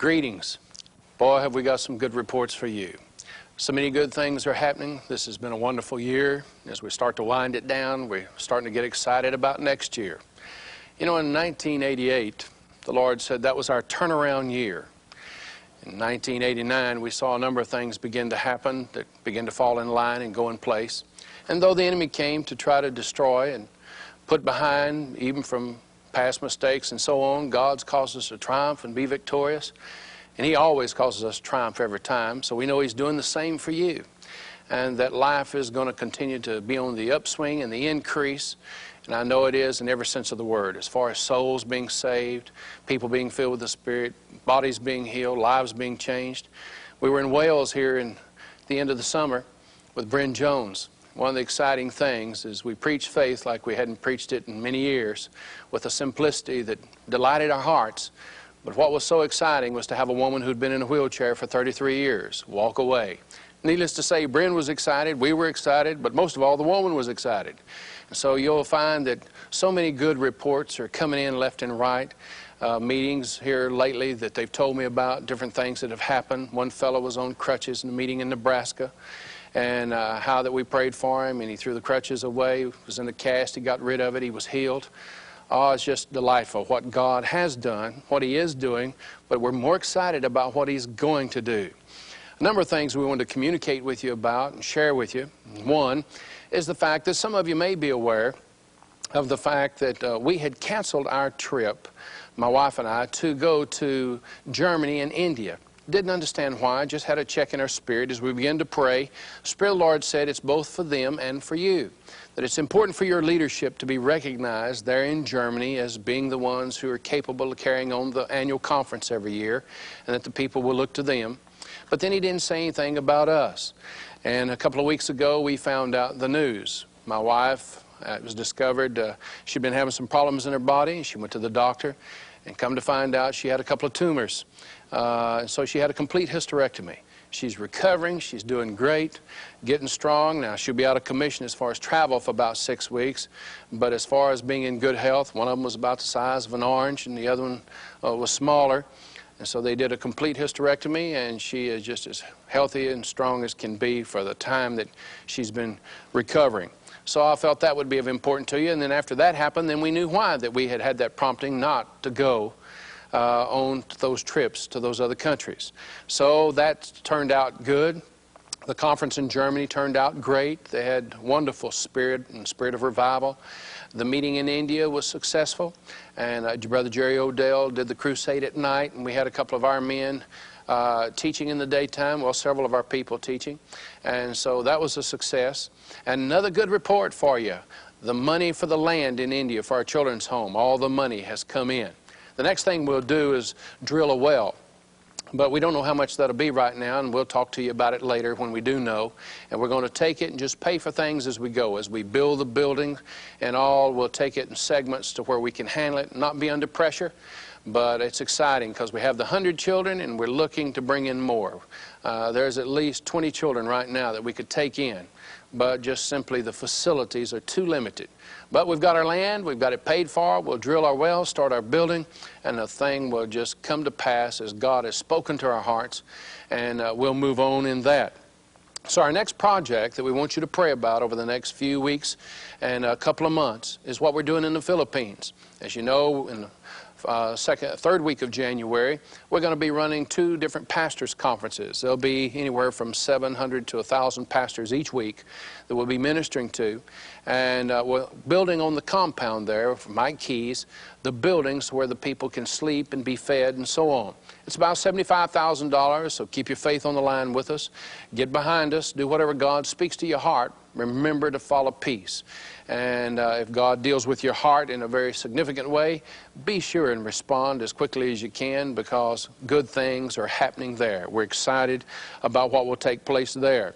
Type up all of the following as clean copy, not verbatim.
Greetings. Boy, have we got some good reports for you. So many good things are happening. This has been a wonderful year. As we start to wind it down, we're starting to get excited about next year. You know, in 1988, the Lord said that was our turnaround year. In 1989, we saw a number of things begin to happen that began to fall in line and go in place. And though the enemy came to try to destroy and put behind, even from past mistakes and so on, God's caused us to triumph and be victorious. And He always causes us to triumph every time. So we know He's doing the same for you. And that life is going to continue to be on the upswing and the increase. And I know it is in every sense of the word, as far as souls being saved, people being filled with the Spirit, bodies being healed, lives being changed. We were in Wales here in the end of the summer with Bryn Jones. One of the exciting things is we preached faith like we hadn't preached it in many years, with a simplicity that delighted our hearts. But what was so exciting was to have a woman who'd been in a wheelchair for 33 years walk away. Needless to say, Bryn was excited, we were excited, but most of all, the woman was excited. And so you'll find that so many good reports are coming in left and right. Meetings here lately that they've told me about, different things that have happened. One fellow was on crutches in a meeting in Nebraska, and how that we prayed for him, and he threw the crutches away. He was in a cast, he got rid of it, he was healed. Oh, it's just delightful what God has done, what He is doing, but we're more excited about what He's going to do. A number of things we want to communicate with you about and share with you. One is the fact that some of you may be aware of the fact that we had canceled our trip, my wife and I, to go to Germany and India. Didn't understand why, just had a check in our spirit as we began to pray. The Spirit of the Lord said it's both for them and for you. That it's important for your leadership to be recognized there in Germany as being the ones who are capable of carrying on the annual conference every year, and that the people will look to them. But then He didn't say anything about us. And a couple of weeks ago, we found out the news. My wife, it was discovered she'd been having some problems in her body. She went to the doctor, and come to find out she had a couple of tumors. So she had a complete hysterectomy. She's recovering, she's doing great, getting strong. Now she'll be out of commission as far as travel for about 6 weeks, but as far as being in good health, one of them was about the size of an orange and the other one was smaller. And so they did a complete hysterectomy, and she is just as healthy and strong as can be for the time that she's been recovering. So I felt that would be of importance to you. And then after that happened, then we knew why that we had that prompting not to go on those trips to those other countries. So that turned out good. The conference in Germany turned out great. They had wonderful spirit and spirit of revival. The meeting in India was successful, and Brother Jerry Odell did the crusade at night, and we had a couple of our men teaching in the daytime, well, several of our people teaching, and so that was a success. And another good report for you, the money for the land in India for our children's home, all the money has come in. The next thing we'll do is drill a well, but we don't know how much that'll be right now, and we'll talk to you about it later when we do know. And we're going to take it and just pay for things as we go. As we build the building and all, we'll take it in segments to where we can handle it, not be under pressure. But it's exciting because we have the 100 children, and we're looking to bring in more. There's at least 20 children right now that we could take in, but just simply the facilities are too limited. But we've got our land, we've got it paid for, we'll drill our wells, start our building, and the thing will just come to pass as God has spoken to our hearts, and we'll move on in that. So our next project that we want you to pray about over the next few weeks and a couple of months is what we're doing in the Philippines. As you know, in the third week of January, we're going to be running 2 different pastors' conferences. There'll be anywhere from 700 to 1,000 pastors each week that we'll be ministering to. And we're building on the compound there, for Mike Keys, the buildings where the people can sleep and be fed and so on. It's about $75,000, so keep your faith on the line with us. Get behind us. Do whatever God speaks to your heart. Remember to follow peace. And if God deals with your heart in a very significant way, be sure and respond as quickly as you can, because good things are happening there. We're excited about what will take place there.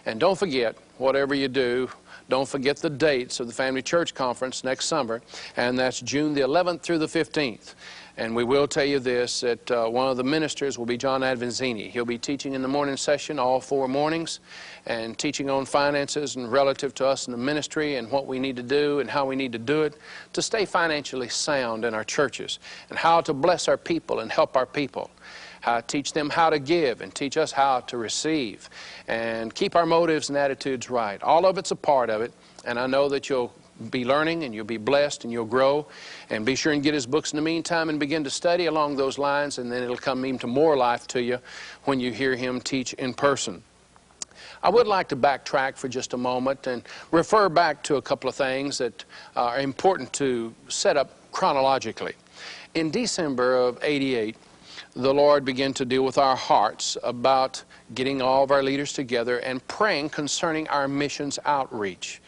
And don't forget, whatever you do, don't forget the dates of the Family Church Conference next summer, and that's June the 11th through the 15th. And we will tell you this, that one of the ministers will be John Advanzini. He'll be teaching in the morning session all 4 mornings and teaching on finances and relative to us in the ministry and what we need to do and how we need to do it to stay financially sound in our churches and how to bless our people and help our people. teach them how to give, and teach us how to receive, and keep our motives and attitudes right. All of it's a part of it, and I know that you'll be learning, and you'll be blessed, and you'll grow. And be sure and get his books in the meantime and begin to study along those lines, and then it'll come even to more life to you when you hear him teach in person. I would like to backtrack for just a moment and refer back to a couple of things that are important to set up chronologically. In December of '88, the Lord began to deal with our hearts about getting all of our leaders together and praying concerning our missions outreach.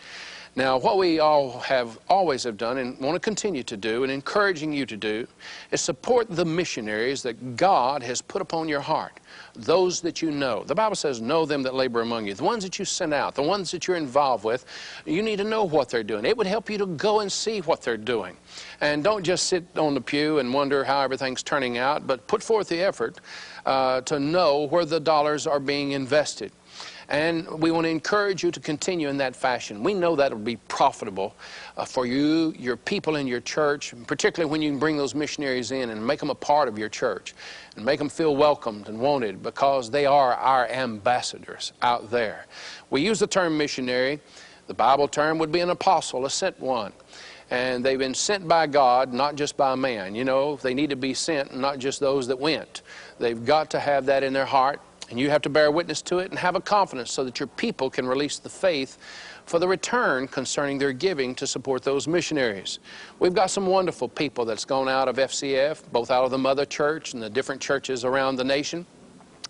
Now, what we all always have done and want to continue to do, and encouraging you to do, is support the missionaries that God has put upon your heart, those that you know. The Bible says, know them that labor among you. The ones that you send out, the ones that you're involved with, you need to know what they're doing. It would help you to go and see what they're doing. And don't just sit on the pew and wonder how everything's turning out, but put forth the effort to know where the dollars are being invested. And we want to encourage you to continue in that fashion. We know that will be profitable for you, your people in your church, particularly when you can bring those missionaries in and make them a part of your church and make them feel welcomed and wanted, because they are our ambassadors out there. We use the term missionary. The Bible term would be an apostle, a sent one. And they've been sent by God, not just by man. You know, they need to be sent, not just those that went. They've got to have that in their heart. And you have to bear witness to it and have a confidence so that your people can release the faith for the return concerning their giving to support those missionaries. We've got some wonderful people that's gone out of FCF, both out of the mother church and the different churches around the nation.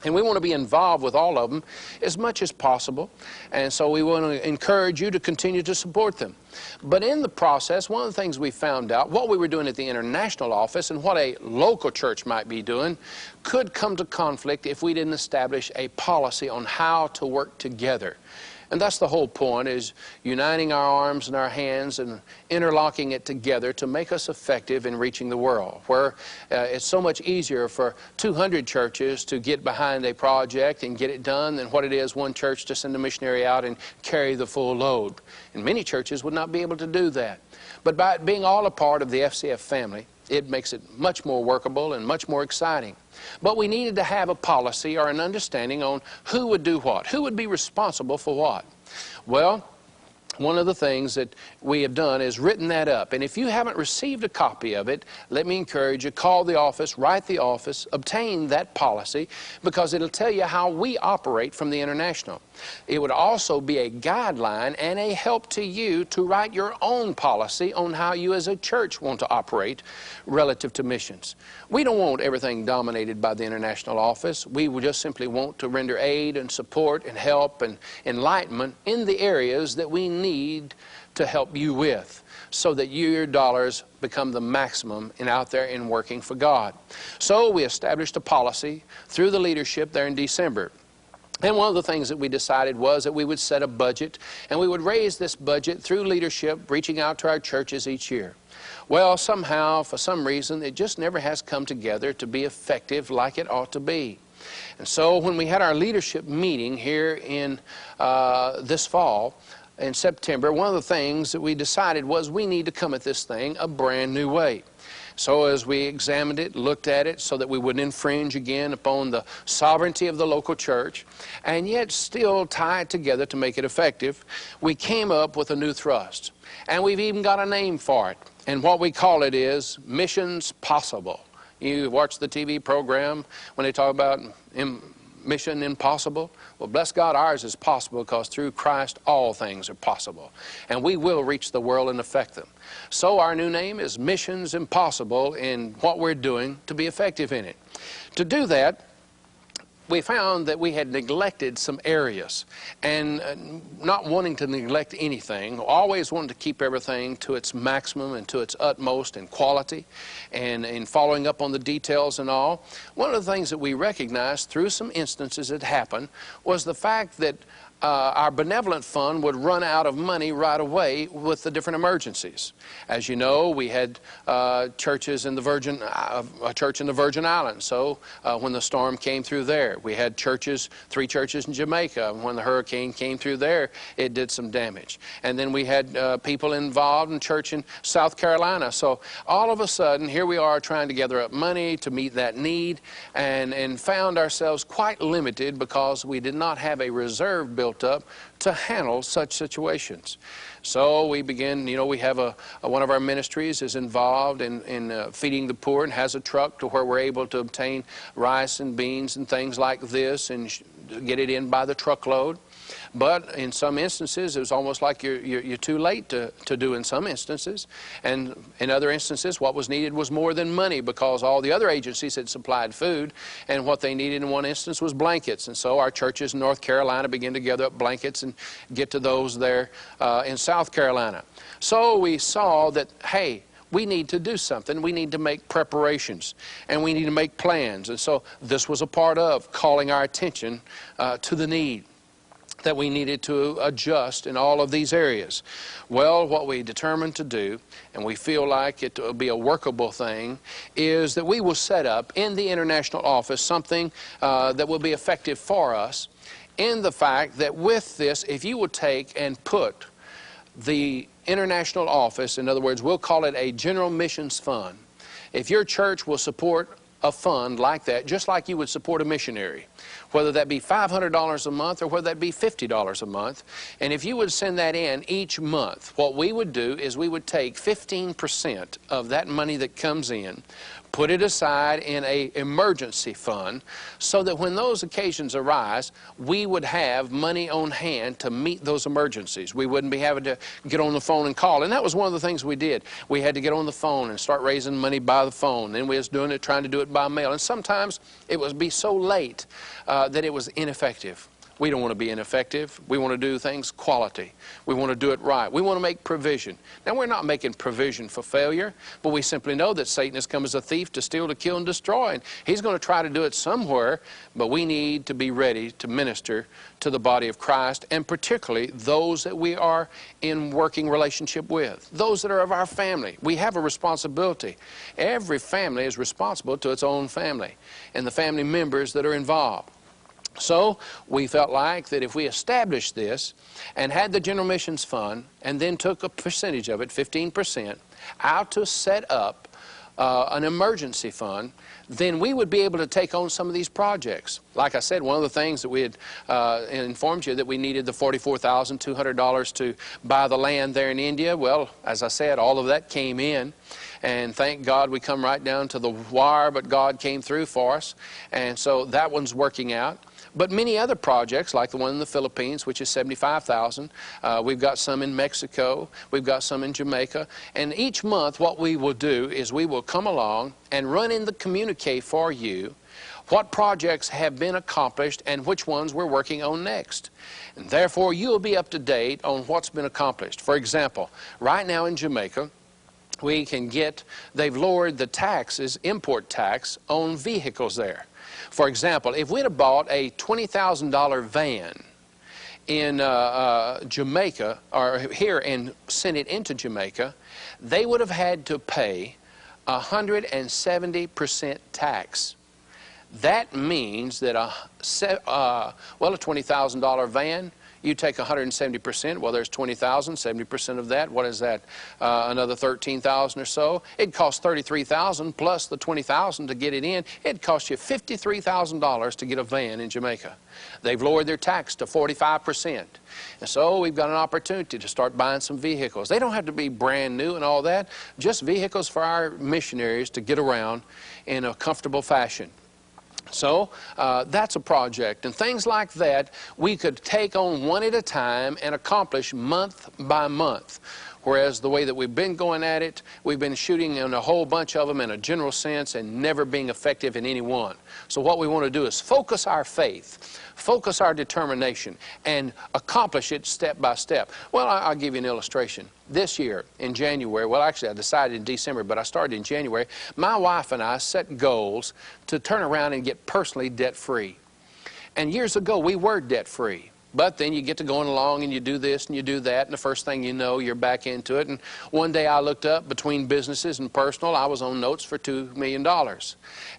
And we want to be involved with all of them as much as possible. And so we want to encourage you to continue to support them. But in the process, one of the things we found out, what we were doing at the international office and what a local church might be doing could come to conflict if we didn't establish a policy on how to work together. And that's the whole point, is uniting our arms and our hands and interlocking it together to make us effective in reaching the world, where it's so much easier for 200 churches to get behind a project and get it done than what it is one church to send a missionary out and carry the full load. And many churches would not be able to do that. But by being all a part of the FCF family, it makes it much more workable and much more exciting. But we needed to have a policy or an understanding on who would do what, who would be responsible for what. Well, one of the things that we have done is written that up. And if you haven't received a copy of it, let me encourage you, call the office, write the office, obtain that policy, because it'll tell you how we operate from the international. It would also be a guideline and a help to you to write your own policy on how you as a church want to operate relative to missions. We don't want everything dominated by the international office. We would just simply want to render aid and support and help and enlightenment in the areas that we need to help you with, so that your dollars become the maximum and out there in working for God. So we established a policy through the leadership there in December. And one of the things that we decided was that we would set a budget, and we would raise this budget through leadership, reaching out to our churches each year. Well, somehow, for some reason, it just never has come together to be effective like it ought to be. And so when we had our leadership meeting here in this fall, in September, one of the things that we decided was we need to come at this thing a brand new way. So as we examined it, looked at it so that we wouldn't infringe again upon the sovereignty of the local church, and yet still tie it together to make it effective, we came up with a new thrust. And we've even got a name for it. And what we call it is Missions Possible. You watch the TV program when they talk about Mission Impossible. Well, bless God, ours is possible, because through Christ all things are possible. And we will reach the world and affect them. So our new name is Missions Impossible in what we're doing to be effective in it. To do that, we found that we had neglected some areas, and not wanting to neglect anything, always wanted to keep everything to its maximum and to its utmost in quality and in following up on the details and all. One of the things that we recognized through some instances that happened was the fact that our benevolent fund would run out of money right away with the different emergencies. As you know, we had churches in the a church in the Virgin Islands. So when the storm came through there, we had churches, 3 churches in Jamaica. When the hurricane came through there, it did some damage. And then we had people involved in church in South Carolina. So all of a sudden, here we are trying to gather up money to meet that need, and found ourselves quite limited because we did not have a reserve built up to handle such situations. So we begin, we have one of our ministries is involved in feeding the poor and has a truck to where we're able to obtain rice and beans and things like this and get it in by the truckload. But in some instances, it was almost like you're too late to do in some instances. And in other instances, what was needed was more than money because all the other agencies had supplied food, and what they needed in one instance was blankets. And so our churches in North Carolina began to gather up blankets and get to those there in South Carolina. So we saw that, hey, we need to do something. We need to make preparations, and we need to make plans. And so this was a part of calling our attention to the need that we needed to adjust in all of these areas. Well, what we determined to do, and we feel like it will be a workable thing, is that we will set up in the international office something that will be effective for us, in the fact that with this, if you will take and put the international office, in other words, we'll call it a general missions fund. If your church will support a fund like that, just like you would support a missionary, whether that be $500 a month or whether that be $50 a month, and if you would send that in each month, what we would do is we would take 15% of that money that comes in, put it aside in an emergency fund, so that when those occasions arise, we would have money on hand to meet those emergencies. We wouldn't be having to get on the phone and call. And that was one of the things we did. We had to get on the phone and start raising money by the phone. Then we was trying to do it by mail. And sometimes it would be so late that it was ineffective. We don't want to be ineffective. We want to do things quality. We want to do it right. We want to make provision. Now, we're not making provision for failure, but we simply know that Satan has come as a thief to steal, to kill, and destroy. And he's going to try to do it somewhere, but we need to be ready to minister to the body of Christ, and particularly those that we are in working relationship with, those that are of our family. We have a responsibility. Every family is responsible to its own family and the family members that are involved. So we felt like that if we established this and had the General Missions Fund and then took a percentage of it, 15%, out to set up an emergency fund, then we would be able to take on some of these projects. Like I said, one of the things that we had informed you that we needed the $44,200 to buy the land there in India. Well, as I said, all of that came in. And thank God we come right down to the wire, but God came through for us. And so that one's working out. But many other projects, like the one in the Philippines, which is $75,000. We've got some in Mexico. We've got some in Jamaica. And each month what we will do is we will come along and run in the communique for you what projects have been accomplished and which ones we're working on next. And therefore, you'll be up to date on what's been accomplished. For example, right now in Jamaica, we can get, they've lowered the taxes, import tax, on vehicles there. For example, if we'd have bought a $20,000 van in Jamaica, or here, and sent it into Jamaica, they would have had to pay 170% tax. That means that a $20,000 van, you take 170%, well, there's 20,000, 70% of that. What is that? Another 13,000 or so. It costs 33,000 plus the 20,000 to get it in. It costs you $53,000 to get a van in Jamaica. They've lowered their tax to 45%. And so we've got an opportunity to start buying some vehicles. They don't have to be brand new and all that, just vehicles for our missionaries to get around in a comfortable fashion. So that's a project, and things like that we could take on one at a time and accomplish month by month. Whereas the way that we've been going at it, we've been shooting in a whole bunch of them in a general sense and never being effective in any one. So what we want to do is focus our faith, focus our determination, and accomplish it step by step. Well, I'll give you an illustration. This year, in January, well, actually I decided in December, but I started in January, my wife and I set goals to turn around and get personally debt-free. And years ago, we were debt-free. But then you get to going along and you do this and you do that, and the first thing you know, you're back into it. And one day I looked up between businesses and personal, I was on notes for $2 million.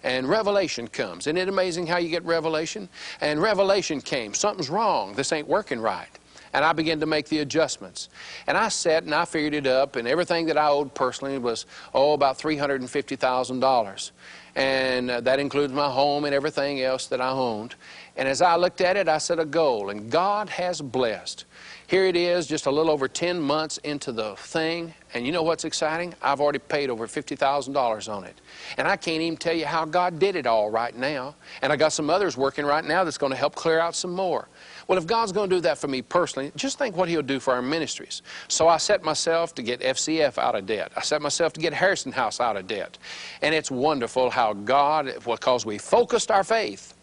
And revelation comes. Isn't it amazing how you get revelation? And revelation came. Something's wrong. This ain't working right. And I began to make the adjustments. And I sat and I figured it up, and everything that I owed personally was, about $350,000. And that includes my home and everything else that I owned. And as I looked at it, I set a goal, and God has blessed. Here it is, just a little over 10 months into the thing, and you know what's exciting? I've already paid over $50,000 on it. And I can't even tell you how God did it all right now. And I got some others working right now that's going to help clear out some more. Well, if God's going to do that for me personally, just think what He'll do for our ministries. So I set myself to get FCF out of debt. I set myself to get Harrison House out of debt. And it's wonderful how God, because we focused our faith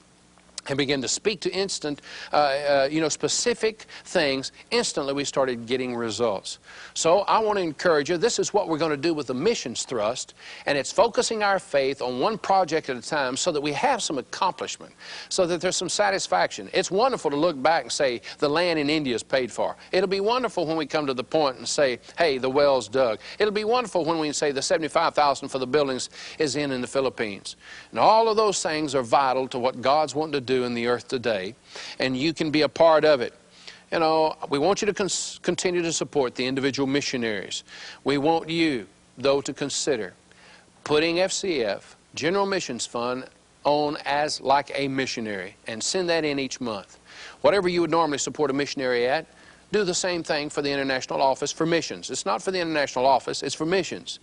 and began to speak to specific things, instantly we started getting results. So I want to encourage you, this is what we're going to do with the missions thrust, and it's focusing our faith on one project at a time so that we have some accomplishment, so that there's some satisfaction. It's wonderful to look back and say, the land in India is paid for. It'll be wonderful when we come to the point and say, hey, the well's dug. It'll be wonderful when we say the $75,000 for the buildings is in the Philippines. And all of those things are vital to what God's wanting to do in the earth today, and you can be a part of it. You know, we want you to continue to support the individual missionaries. We want you, though, to consider putting FCF, General Missions Fund, on as like a missionary, and send that in each month. Whatever you would normally support a missionary at, do the same thing for the International Office for Missions. It's not for the International Office, it's for missions.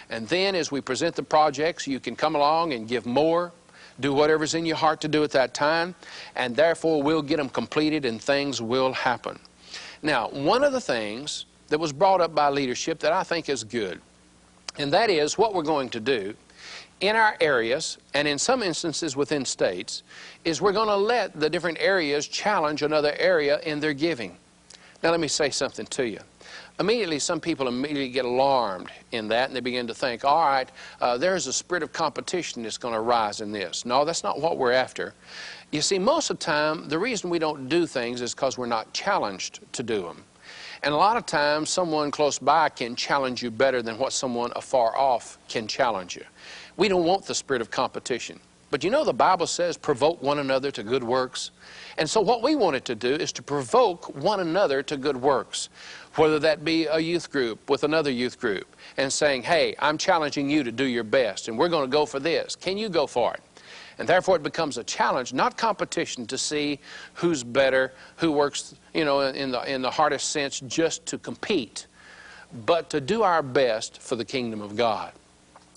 And then as we present the projects, you can come along and give more. Do whatever's in your heart to do at that time, and therefore we'll get them completed and things will happen. Now, one of the things that was brought up by leadership that I think is good, and that is what we're going to do in our areas, and in some instances within states, is we're going to let the different areas challenge another area in their giving. Now let me say something to you. Immediately, some people immediately get alarmed in that, and they begin to think, all right, there's a spirit of competition that's going to rise in this. No, that's not what we're after. You see, most of the time, the reason we don't do things is because we're not challenged to do them. And a lot of times, someone close by can challenge you better than what someone afar off can challenge you. We don't want the spirit of competition. But you know the Bible says, provoke one another to good works. And so what we wanted to do is to provoke one another to good works. Whether that be a youth group with another youth group and saying, hey, I'm challenging you to do your best and we're going to go for this. Can you go for it? And therefore it becomes a challenge, not competition, to see who's better, who works, in the hardest sense, just to compete, but to do our best for the kingdom of God.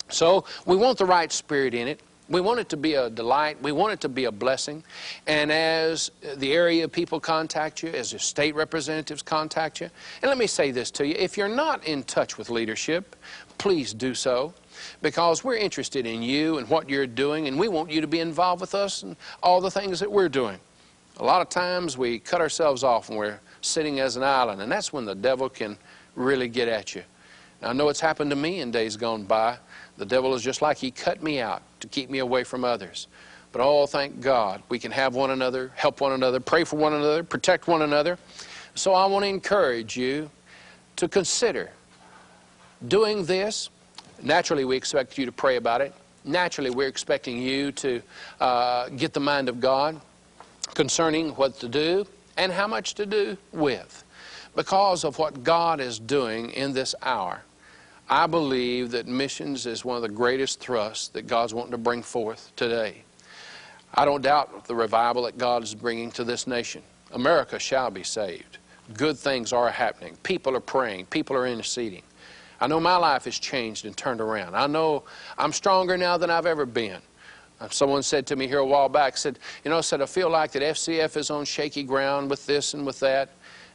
So we want the right spirit in it. We want it to be a delight. We want it to be a blessing. And as the area people contact you, as the state representatives contact you, and let me say this to you, if you're not in touch with leadership, please do so, because we're interested in you and what you're doing, and we want you to be involved with us and all the things that we're doing. A lot of times we cut ourselves off when we're sitting as an island, and that's when the devil can really get at you. Now, I know it's happened to me in days gone by. The devil is just like he cut me out to keep me away from others. But oh, thank God, we can have one another, help one another, pray for one another, protect one another. So I want to encourage you to consider doing this. Naturally, we expect you to pray about it. Naturally, we're expecting you to get the mind of God concerning what to do and how much to do with. Because of what God is doing in this hour, I believe that missions is one of the greatest thrusts that God's wanting to bring forth today. I don't doubt the revival that God is bringing to this nation. America shall be saved. Good things are happening. People are praying. People are interceding. I know my life has changed and turned around. I know I'm stronger now than I've ever been. Someone said to me here a while back, said, I feel like that FCF is on shaky ground with this and with that.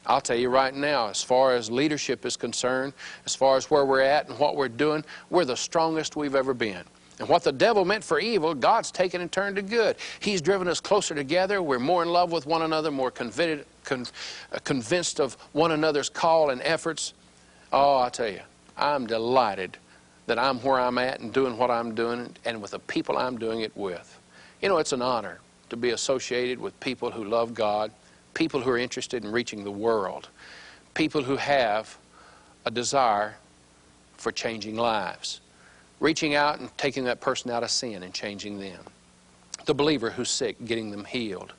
I'll tell you right now, as far as leadership is concerned, as far as where we're at and what we're doing, we're the strongest we've ever been. And what the devil meant for evil, God's taken and turned to good. He's driven us closer together. We're more in love with one another, more convinced of one another's call and efforts. Oh, I tell you, I'm delighted that I'm where I'm at and doing what I'm doing and with the people I'm doing it with. It's an honor to be associated with people who love God, people who are interested in reaching the world, people who have a desire for changing lives, reaching out and taking that person out of sin and changing them, the believer who's sick, getting them healed,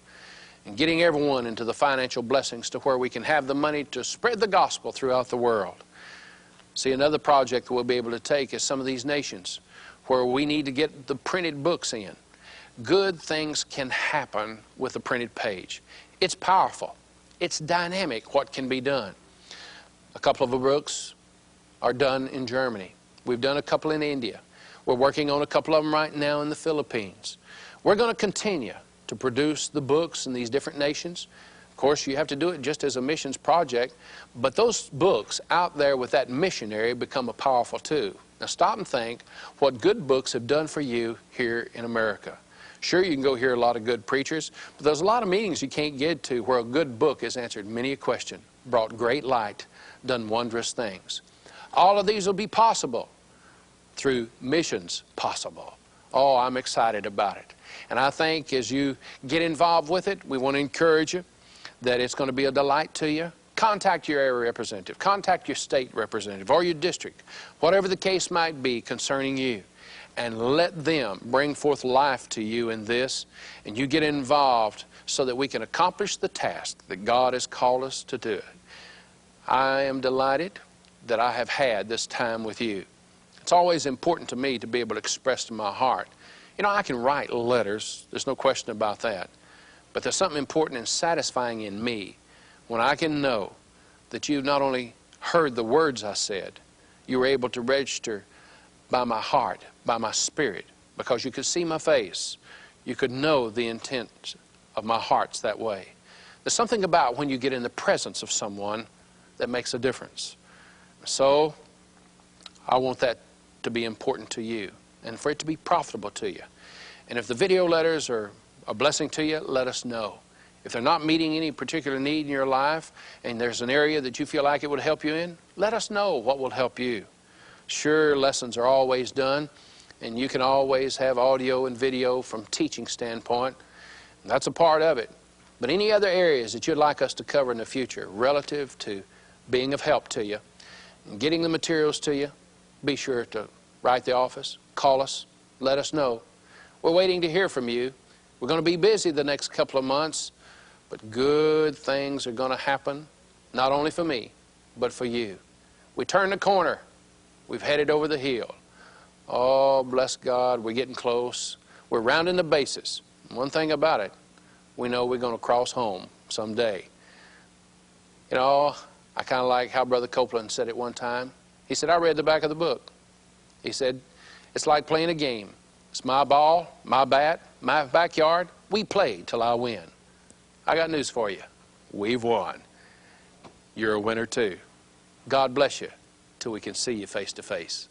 and getting everyone into the financial blessings to where we can have the money to spread the gospel throughout the world. See, another project that we'll be able to take is some of these nations where we need to get the printed books in. Good things can happen with a printed page. It's powerful. It's dynamic what can be done. A couple of the books are done in Germany. We've done a couple in India. We're working on a couple of them right now in the Philippines. We're going to continue to produce the books in these different nations. Of course, you have to do it just as a missions project, but those books out there with that missionary become a powerful too. Now stop and think what good books have done for you here in America. Sure, you can go hear a lot of good preachers, but there's a lot of meetings you can't get to where a good book has answered many a question, brought great light, done wondrous things. All of these will be possible through Missions Possible. Oh, I'm excited about it. And I think as you get involved with it, we want to encourage you that it's going to be a delight to you. Contact your area representative, contact your state representative or your district, whatever the case might be concerning you, and let them bring forth life to you in this, and you get involved so that we can accomplish the task that God has called us to do. I am delighted that I have had this time with you. It's always important to me to be able to express to my heart. You know, I can write letters, there's no question about that, but there's something important and satisfying in me when I can know that you've not only heard the words I said, you were able to register by my heart, by my spirit, because you could see my face. You could know the intent of my heart's that way. There's something about when you get in the presence of someone that makes a difference. So I want that to be important to you and for it to be profitable to you. And if the video letters are a blessing to you, let us know. If they're not meeting any particular need in your life and there's an area that you feel like it would help you in, let us know what will help you. Sure, lessons are always done, and you can always have audio and video from teaching standpoint. That's a part of it. But any other areas that you'd like us to cover in the future relative to being of help to you and getting the materials to you, be sure to write the office, call us, let us know. We're waiting to hear from you. We're going to be busy the next couple of months, but good things are going to happen, not only for me, but for you. We turned the corner. We've headed over the hill. Oh, bless God, we're getting close. We're rounding the bases. One thing about it, we know we're going to cross home someday. You know, I kind of like how Brother Copeland said it one time. He said, I read the back of the book. He said, it's like playing a game. It's my ball, my bat, my backyard. We play till I win. I got news for you. We've won. You're a winner too. God bless you till we can see you face to face.